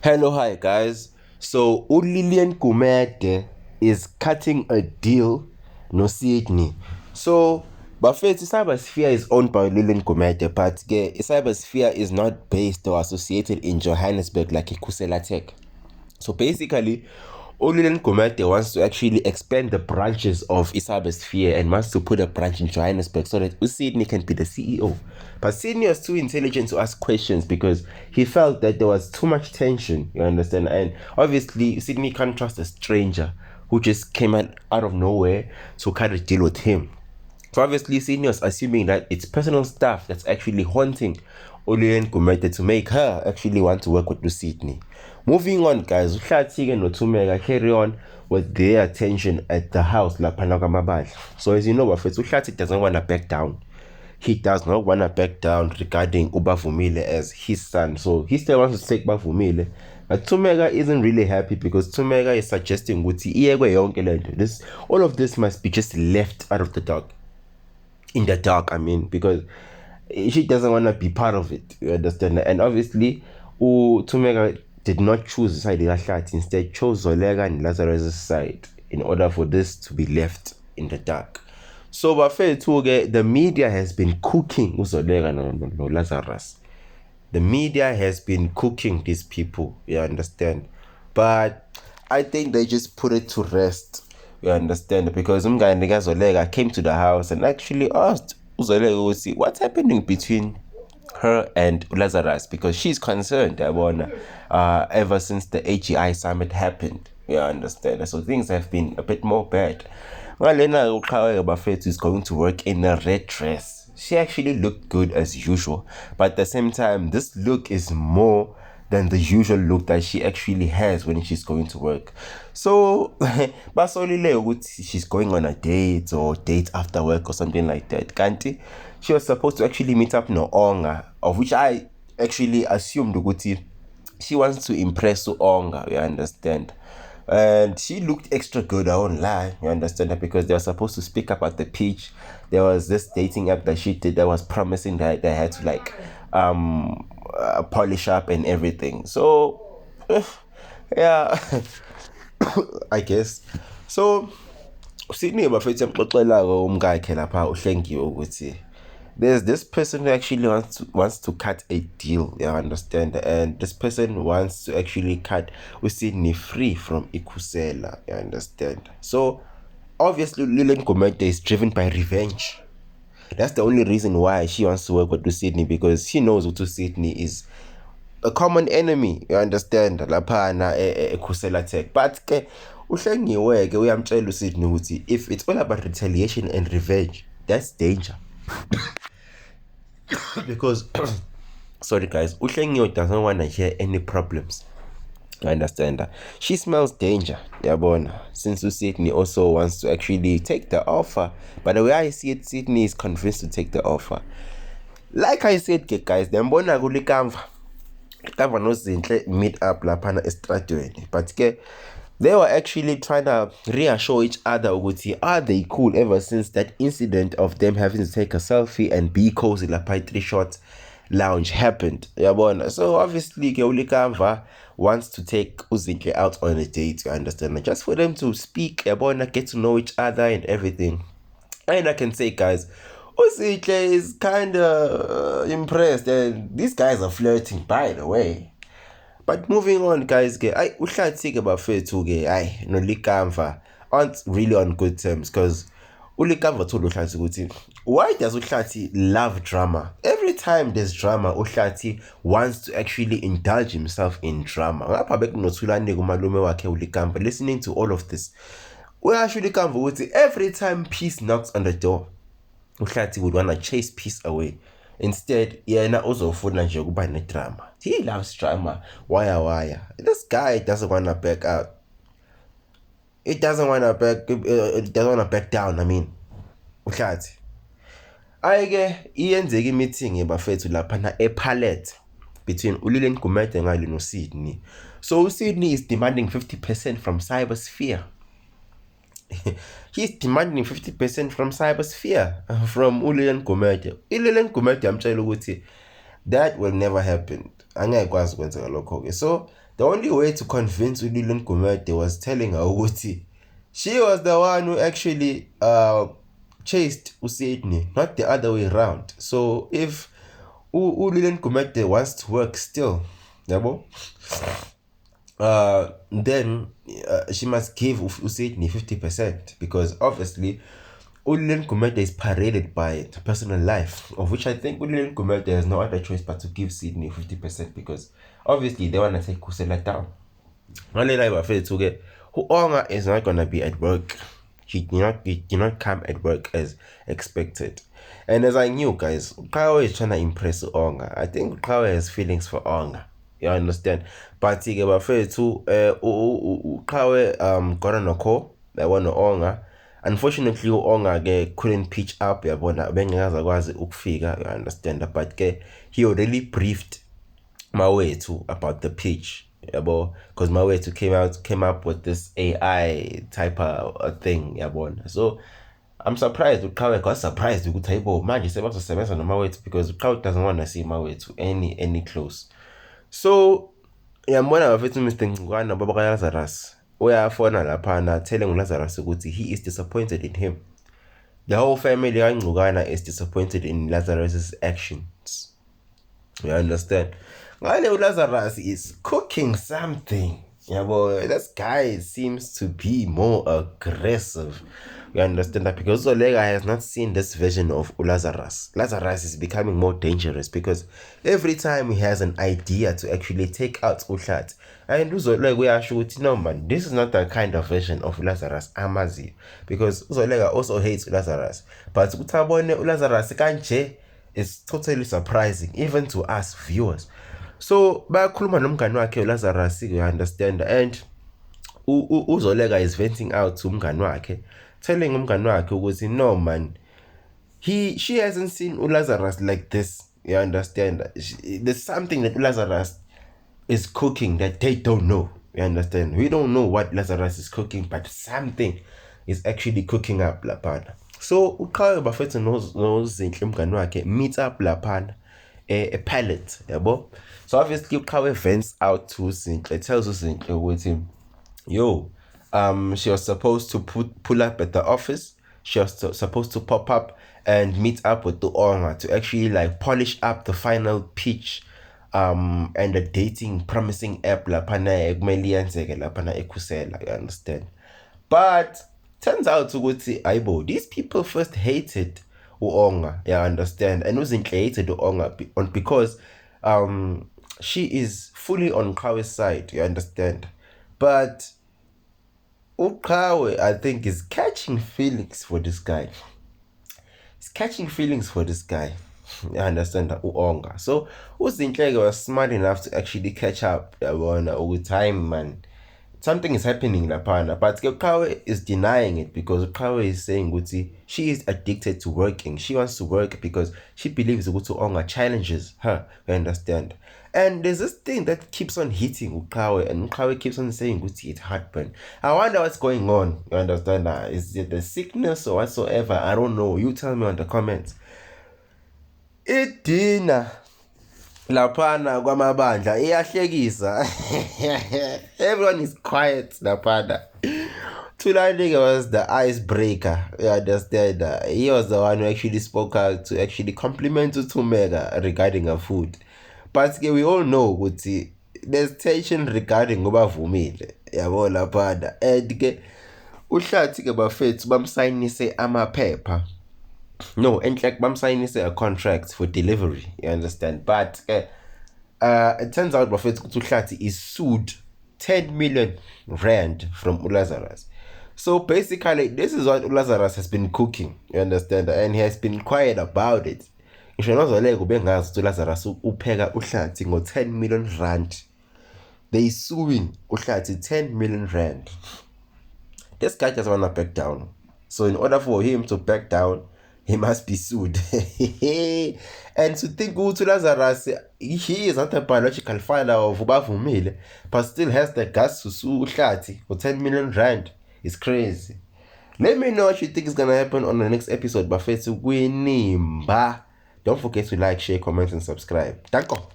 Hello, hi guys. So Lilian Gumede is cutting a deal no Sydney. So Buffett Cybersphere is owned by Lilian Gumede, but Cybersphere is not based or associated in Johannesburg like Ikusela Tech. So basically, Olilen Komete wants to actually expand the branches of Cybersphere and wants to put a branch in Johannesburg so that Sydney can be the CEO. But Sydney was too intelligent to ask questions because he felt that there was too much tension, you understand? And obviously, Sydney can't trust a stranger who just came out of nowhere to kind of deal with him. So obviously, Sydney was assuming that it's personal stuff that's actually haunting Oliyen Gumede to make her actually want to work with Sydney. Moving on, guys, uHlathi and Notumeka carry on with their attention at the house laphana kwaMabandla. So as you know, Bafethu, uHlathi doesn't want to back down. He does not want to back down regarding Ubavumile as his son. So he still wants to take Bavumile. But Tumega isn't really happy because Tumega is suggesting this all of this must be just left out of the dark. In the dark, I mean, because she doesn't want to be part of it. You understand? And obviously, Tumega did not choose the side of Hlat, instead chose Zolega and Lazarus' side in order for this to be left in the dark. So, the media has been cooking Zolega no Lazarus. The media has been cooking these people, you understand? But I think they just put it to rest, you understand? Because Umgani Zolega came to the house and actually asked Zolega what's happening between her and Lazarus, because she's concerned ever since the AGI summit happened, you understand? So things have been a bit more bad. Ngalena Uqhaweka Bafethu is going to work in a red dress. She actually looked good as usual, but at the same time, this look is more than the usual look that she actually has when she's going to work. So, basolile she's going on a date or date after work or something like that. Kanti, she was supposed to actually meet up no Onga, of which I actually assumed ukuthi she wants to impress Onga, you understand? And she looked extra good, I won't lie, you understand that, because they were supposed to speak up at the pitch. There was this dating app that she did that was promising that they had to polish up and everything. So yeah, I guess. So Sydney bafethu emxoxela-ko umkakhe lapha uHlengiwe ukuthi there's this person who actually wants to cut a deal, you understand, and this person wants to actually cut Sydney free from Ikusela, you understand. So obviously Lilian Gumede is driven by revenge. That's the only reason why she wants to work with Sydney, because she knows what Sydney is a common enemy, you understand, laphana eKhusela Tech. But ke uHlengiwe ke uyamtshela uSydney ukuthi if it's all about retaliation and revenge, that's danger. Because sorry guys, uHlengiwe doesn't want to hear any problems. I understand that. She smells danger, yabona. Since Sydney also wants to actually take the offer. But the way I see it, Sydney is convinced to take the offer. Like I said, guys, ndiyambona kulikamva. Kamva noZinhle meet up laphana estradweni. But they were actually trying to reassure each other ukuthi are they cool ever since that incident of them having to take a selfie and be cozy lapha 3 shot lounge happened, yabona. So obviously ulikamva wants to take uZinhle out on a date, you understand, just for them to speak, yabona, get to know each other and everything. And I can say, guys, uZinhle is kind of impressed, and these guys are flirting, by the way. But moving on, guys, uHlathi bafethu noLikamva aren't really on good terms, because uLikamva told uHlathi ukuthi why does uHlathi love drama? Every time there's drama, uHlathi wants to actually indulge himself in drama. Ngapha bekunothulane kumalume wakhe uLikamva, listening to all of this, uyasho uLikamva ukuthi every time peace knocks on the door, uHlathi would want to chase peace away. Instead, yena uzofuna nje ukuba nedrama. He loves drama. Why? This guy doesn't want to back out. It doesn't want to back down, I mean. uHlathi. Ayike iyenzeka meeting bafethu laphana ePalette between uLilian Gumede ngale noSydney. So Sydney is demanding 50% from Cybersphere. He's demanding 50% from Cybersphere, from Lilian Gumede. Lilian Gumede amtshela ukuthi that will never happen. Angeke kwazi kwenzeka lokho ke. So the only way to convince uLilian Gumede was telling her ukuthi she was the one who actually chased uSydney, not the other way around. So if uLilian Gumede wants to work still, yabo, then she must give uSydney 50%, because obviously uLilian Gumede is paraded by personal life, of which I think uLilian Gumede has no other choice but to give Sydney 50%, because obviously they want to take Khusela down. Onga is not gonna be at work. She did not come at work as expected. And as I knew, guys, Uqhawe is trying to impress Onga. I think Uqhawe has feelings for Onga. You understand? But Uqhawe got on a call. They want Onga. Unfortunately, Onga couldn't pitch up. You understand? But he already briefed Mawethu about the pitch. Because Mawethu came up with this AI type of thing. So I'm surprised. Uqhawe got surprised ukuthi hayibo manje sebazosebenza noMawethu, because Uqhawe doesn't want to see Mawethu any close. So yambona bafethu Mr. Ngcikwana baba kaLazarus uyafona lapha telling uLazarus ukuthi he is disappointed in him. The whole family kaNgcikwana is disappointed in Lazarus's actions. You understand? Ngale uLazarus is cooking something. This guy seems to be more aggressive. You understand that? Because Uzolega has not seen this version of Lazarus. Lazarus is becoming more dangerous because every time he has an idea to actually take out Uhlat, and Uzolega we are sure no man, this is not the kind of version of Lazarus Amazi, because Uzolega also hates Lazarus. But utabone Lazarus kanje is totally surprising even to us viewers. So bayakhuluma nomngani wakhe uLazarus, you understand, and Uzolega is venting out to umngani wakhe, telling umngani wakhe ukuthi no man, she hasn't seen uLazarus like this. You understand? There's something that Lazarus is cooking that they don't know. You understand? We don't know what Lazarus is cooking, but something is actually cooking up lapana. So uqhawe bafethu nozinhle umngani wakhe meet up lapana a pallet, yabo. So obviously uqhawe vents out to Zinhle, tells Zinhle with him, yo, she was supposed to pull up at the office. She was supposed to pop up and meet up with the Onga to actually like polish up the final pitch and the dating promising app lapana lapana ekusela, you understand? But turns out ukuthi aibo, these people first hated Onga, you understand, and Zinhle hated Onga because she is fully on Uqhawe's side, you understand? But Uqhawe, I think, is catching feelings for this guy. He's catching feelings for this guy. You understand that Onga. So Zinhle was smart enough to actually catch up with time, man. Something is happening lapana, but Uqhawe is denying it because Uqhawe is saying ukuthi she is addicted to working. She wants to work because she believes ukuthi Onga challenges her. You understand? And there's this thing that keeps on hitting Uqhawe, and Uqhawe keeps on saying ukuthi it's heartburn. I wonder what's going on. You understand? Is it the sickness or whatsoever? I don't know. You tell me on the comments. Idina lapana kwamabandla iyahlekisa. Everyone is quiet lapana. Thulani was the icebreaker. You understand? He was the one who actually spoke out to actually compliment Thumega regarding her food. But we all know ukuthi there's tension regarding ubavumile. Yabo lapana. And uhlathi ke bafethu bamsayinise amaphepha. No, and like bamsayinise a contract for delivery, you understand? But it turns out bafethu ukuthi uhlathi is sued 10 million rand from Lazarus. So basically this is what Lazarus has been cooking, you understand? And he has been quiet about it. Ngisho noZoleka ubengazi ukuthi Lazarus upheka uhlathi ngo 10 million rand. They suing uhlathi 10 million rand. This guy doesn't want to back down. So in order for him to back down, he must be sued. And to think ukuthi Lazarus, he is not a biological father of ubavumile, but still has the guts to sue uhlathi for 10 million rand. It's crazy. Let me know what you think is gonna happen on the next episode. Bafethu Gwinimba. Don't forget to like, share, comment, and subscribe. Danko.